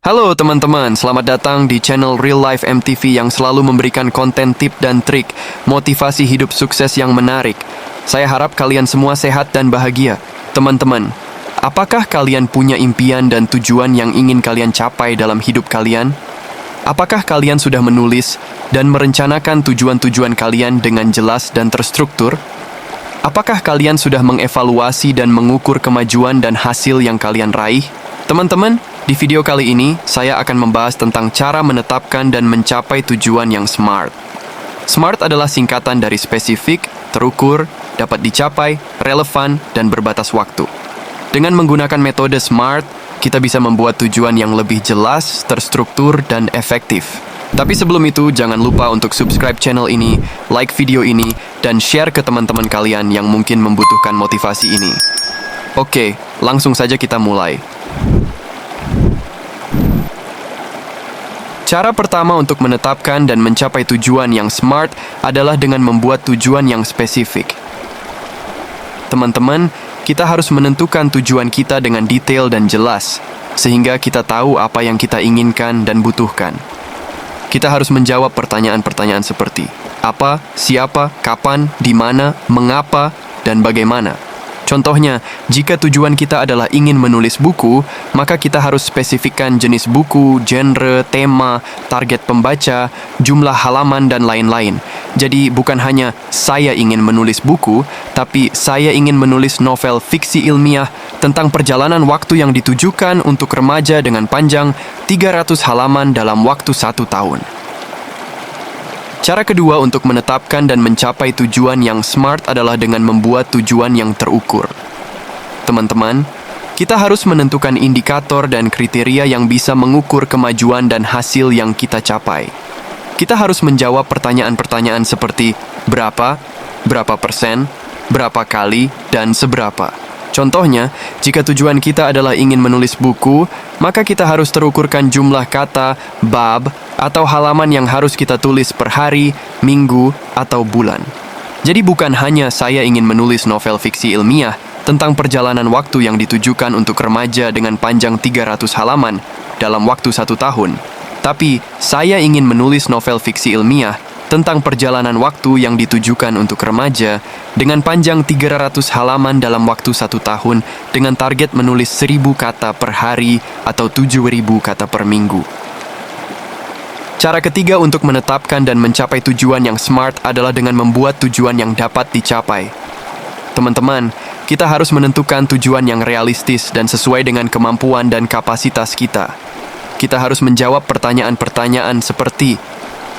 Halo teman-teman, selamat datang di channel Real Life MTV yang selalu memberikan konten tip dan trik, motivasi hidup sukses yang menarik. Saya harap kalian semua sehat dan bahagia. Teman-teman, apakah kalian punya impian dan tujuan yang ingin kalian capai dalam hidup kalian? Apakah kalian sudah menulis dan merencanakan tujuan-tujuan kalian dengan jelas dan terstruktur? Apakah kalian sudah mengevaluasi dan mengukur kemajuan dan hasil yang kalian raih? Teman-teman, di video kali ini saya akan membahas tentang cara menetapkan dan mencapai tujuan yang SMART. SMART adalah singkatan dari spesifik, terukur, dapat dicapai, relevan, dan berbatas waktu. Dengan menggunakan metode SMART, kita bisa membuat tujuan yang lebih jelas, terstruktur, dan efektif. Tapi sebelum itu, jangan lupa untuk subscribe channel ini, like video ini, dan share ke teman-teman kalian yang mungkin membutuhkan motivasi ini. Oke, langsung saja kita mulai. Cara pertama untuk menetapkan dan mencapai tujuan yang SMART adalah dengan membuat tujuan yang spesifik. Teman-teman, kita harus menentukan tujuan kita dengan detail dan jelas, sehingga kita tahu apa yang kita inginkan dan butuhkan. Kita harus menjawab pertanyaan-pertanyaan seperti apa, siapa, kapan, di mana, mengapa, dan bagaimana. Contohnya, jika tujuan kita adalah ingin menulis buku, maka kita harus spesifikkan jenis buku, genre, tema, target pembaca, jumlah halaman, dan lain-lain. Jadi, bukan hanya saya ingin menulis buku, tapi saya ingin menulis novel fiksi ilmiah tentang perjalanan waktu yang ditujukan untuk remaja dengan panjang 300 halaman dalam waktu 1 tahun. Cara kedua untuk menetapkan dan mencapai tujuan yang SMART adalah dengan membuat tujuan yang terukur. Teman-teman, kita harus menentukan indikator dan kriteria yang bisa mengukur kemajuan dan hasil yang kita capai. Kita harus menjawab pertanyaan-pertanyaan seperti berapa, berapa persen, berapa kali, dan seberapa. Contohnya, jika tujuan kita adalah ingin menulis buku, maka kita harus terukurkan jumlah kata, bab, atau halaman yang harus kita tulis per hari, minggu, atau bulan. Jadi bukan hanya saya ingin menulis novel fiksi ilmiah tentang perjalanan waktu yang ditujukan untuk remaja dengan panjang 300 halaman dalam waktu 1 tahun, tapi saya ingin menulis novel fiksi ilmiah tentang perjalanan waktu yang ditujukan untuk remaja dengan panjang 300 halaman dalam waktu 1 tahun dengan target menulis 1000 kata per hari atau 7000 kata per minggu. Cara ketiga untuk menetapkan dan mencapai tujuan yang SMART adalah dengan membuat tujuan yang dapat dicapai. Teman-teman, kita harus menentukan tujuan yang realistis dan sesuai dengan kemampuan dan kapasitas kita. Kita harus menjawab pertanyaan-pertanyaan seperti,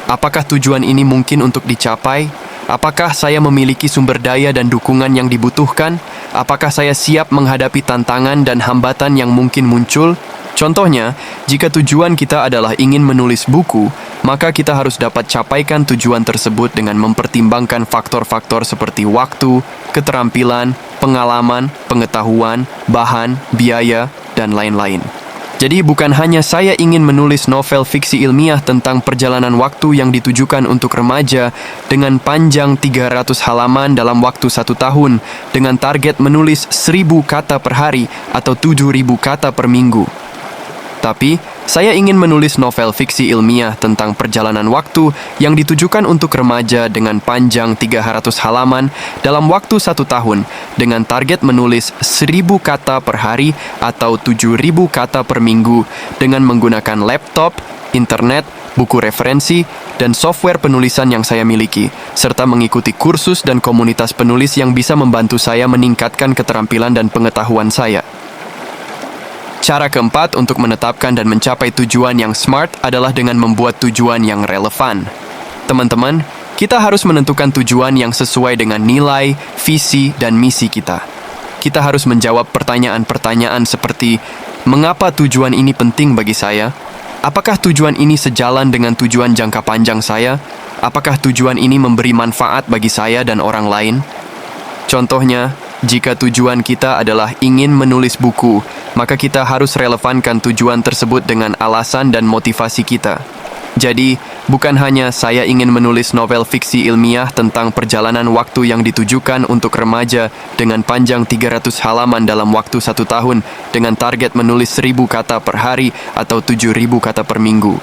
apakah tujuan ini mungkin untuk dicapai? Apakah saya memiliki sumber daya dan dukungan yang dibutuhkan? Apakah saya siap menghadapi tantangan dan hambatan yang mungkin muncul? Contohnya, jika tujuan kita adalah ingin menulis buku, maka kita harus dapat capaikan tujuan tersebut dengan mempertimbangkan faktor-faktor seperti waktu, keterampilan, pengalaman, pengetahuan, bahan, biaya, dan lain-lain. Jadi bukan hanya saya ingin menulis novel fiksi ilmiah tentang perjalanan waktu yang ditujukan untuk remaja dengan panjang 300 halaman dalam waktu 1 tahun dengan target menulis 1000 kata per hari atau 7000 kata per minggu. Tapi, saya ingin menulis novel fiksi ilmiah tentang perjalanan waktu yang ditujukan untuk remaja dengan panjang 300 halaman dalam waktu 1 tahun dengan target menulis 1000 kata per hari atau 7000 kata per minggu dengan menggunakan laptop, internet, buku referensi, dan software penulisan yang saya miliki, serta mengikuti kursus dan komunitas penulis yang bisa membantu saya meningkatkan keterampilan dan pengetahuan saya. Cara keempat untuk menetapkan dan mencapai tujuan yang SMART adalah dengan membuat tujuan yang relevan. Teman-teman, kita harus menentukan tujuan yang sesuai dengan nilai, visi, dan misi kita. Kita harus menjawab pertanyaan-pertanyaan seperti, mengapa tujuan ini penting bagi saya? Apakah tujuan ini sejalan dengan tujuan jangka panjang saya? Apakah tujuan ini memberi manfaat bagi saya dan orang lain? Contohnya, jika tujuan kita adalah ingin menulis buku, maka kita harus relevankan tujuan tersebut dengan alasan dan motivasi kita. Jadi, bukan hanya saya ingin menulis novel fiksi ilmiah tentang perjalanan waktu yang ditujukan untuk remaja dengan panjang 300 halaman dalam waktu 1 tahun dengan target menulis 1000 kata per hari atau 7000 kata per minggu.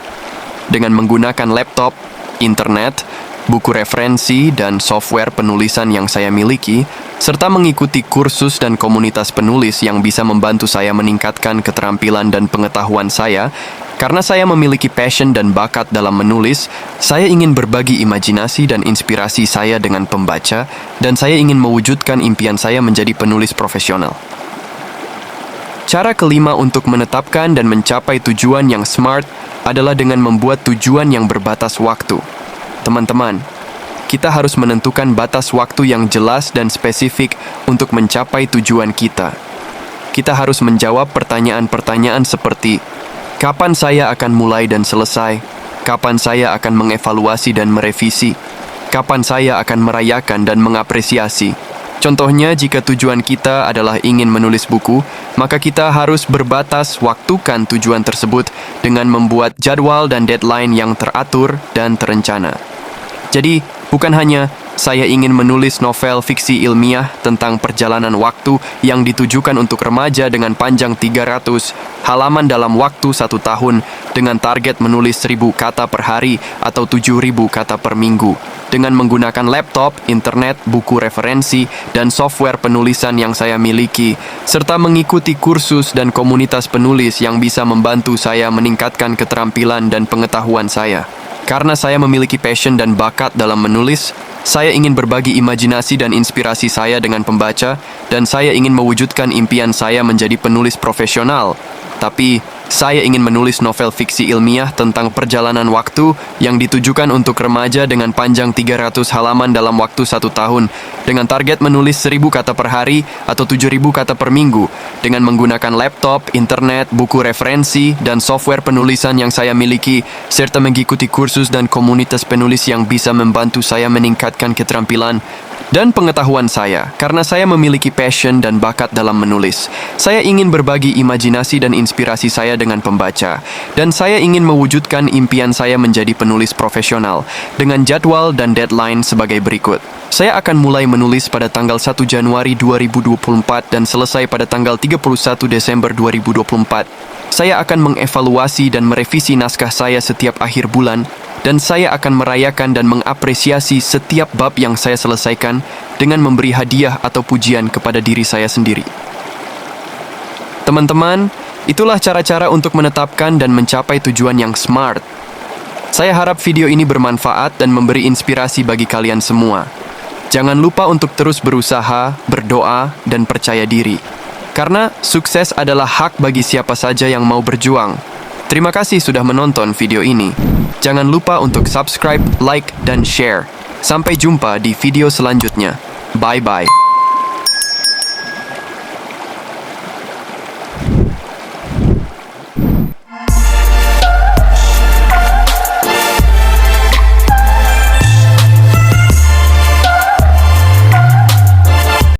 Dengan menggunakan laptop, internet, buku referensi, dan software penulisan yang saya miliki, serta mengikuti kursus dan komunitas penulis yang bisa membantu saya meningkatkan keterampilan dan pengetahuan saya. Karena saya memiliki passion dan bakat dalam menulis, saya ingin berbagi imajinasi dan inspirasi saya dengan pembaca, dan saya ingin mewujudkan impian saya menjadi penulis profesional. Cara kelima untuk menetapkan dan mencapai tujuan yang smart adalah dengan membuat tujuan yang berbatas waktu. Teman-teman, kita harus menentukan batas waktu yang jelas dan spesifik untuk mencapai tujuan kita. Kita harus menjawab pertanyaan-pertanyaan seperti, kapan saya akan mulai dan selesai? Kapan saya akan mengevaluasi dan merevisi? Kapan saya akan merayakan dan mengapresiasi? Contohnya, jika tujuan kita adalah ingin menulis buku, maka kita harus berbatas waktukan tujuan tersebut dengan membuat jadwal dan deadline yang teratur dan terencana. Jadi, bukan hanya saya ingin menulis novel fiksi ilmiah tentang perjalanan waktu yang ditujukan untuk remaja dengan panjang 300 halaman dalam waktu 1 tahun dengan target menulis 1000 kata per hari atau 7000 kata per minggu dengan menggunakan laptop, internet, buku referensi, dan software penulisan yang saya miliki, serta mengikuti kursus dan komunitas penulis yang bisa membantu saya meningkatkan keterampilan dan pengetahuan saya. Karena saya memiliki passion dan bakat dalam menulis, saya ingin berbagi imajinasi dan inspirasi saya dengan pembaca, dan saya ingin mewujudkan impian saya menjadi penulis profesional. Tapi, saya ingin menulis novel fiksi ilmiah tentang perjalanan waktu yang ditujukan untuk remaja dengan panjang 300 halaman dalam waktu 1 tahun, dengan target menulis 1000 kata per hari atau 7000 kata per minggu, dengan menggunakan laptop, internet, buku referensi, dan software penulisan yang saya miliki, serta mengikuti kursus dan komunitas penulis yang bisa membantu saya meningkatkan keterampilan dan pengetahuan saya. Karena saya memiliki passion dan bakat dalam menulis, saya ingin berbagi imajinasi dan inspirasi saya dengan pembaca, dan saya ingin mewujudkan impian saya menjadi penulis profesional dengan jadwal dan deadline sebagai berikut. Saya akan mulai menulis pada tanggal 1 Januari 2024 dan selesai pada tanggal 31 Desember 2024. Saya akan mengevaluasi dan merevisi naskah saya setiap akhir bulan, dan saya akan merayakan dan mengapresiasi setiap bab yang saya selesaikan dengan memberi hadiah atau pujian kepada diri saya sendiri. Teman-teman, itulah cara-cara untuk menetapkan dan mencapai tujuan yang smart. Saya harap video ini bermanfaat dan memberi inspirasi bagi kalian semua. Jangan lupa untuk terus berusaha, berdoa, dan percaya diri. Karena sukses adalah hak bagi siapa saja yang mau berjuang. Terima kasih sudah menonton video ini. Jangan lupa untuk subscribe, like, dan share. Sampai jumpa di video selanjutnya. Bye-bye.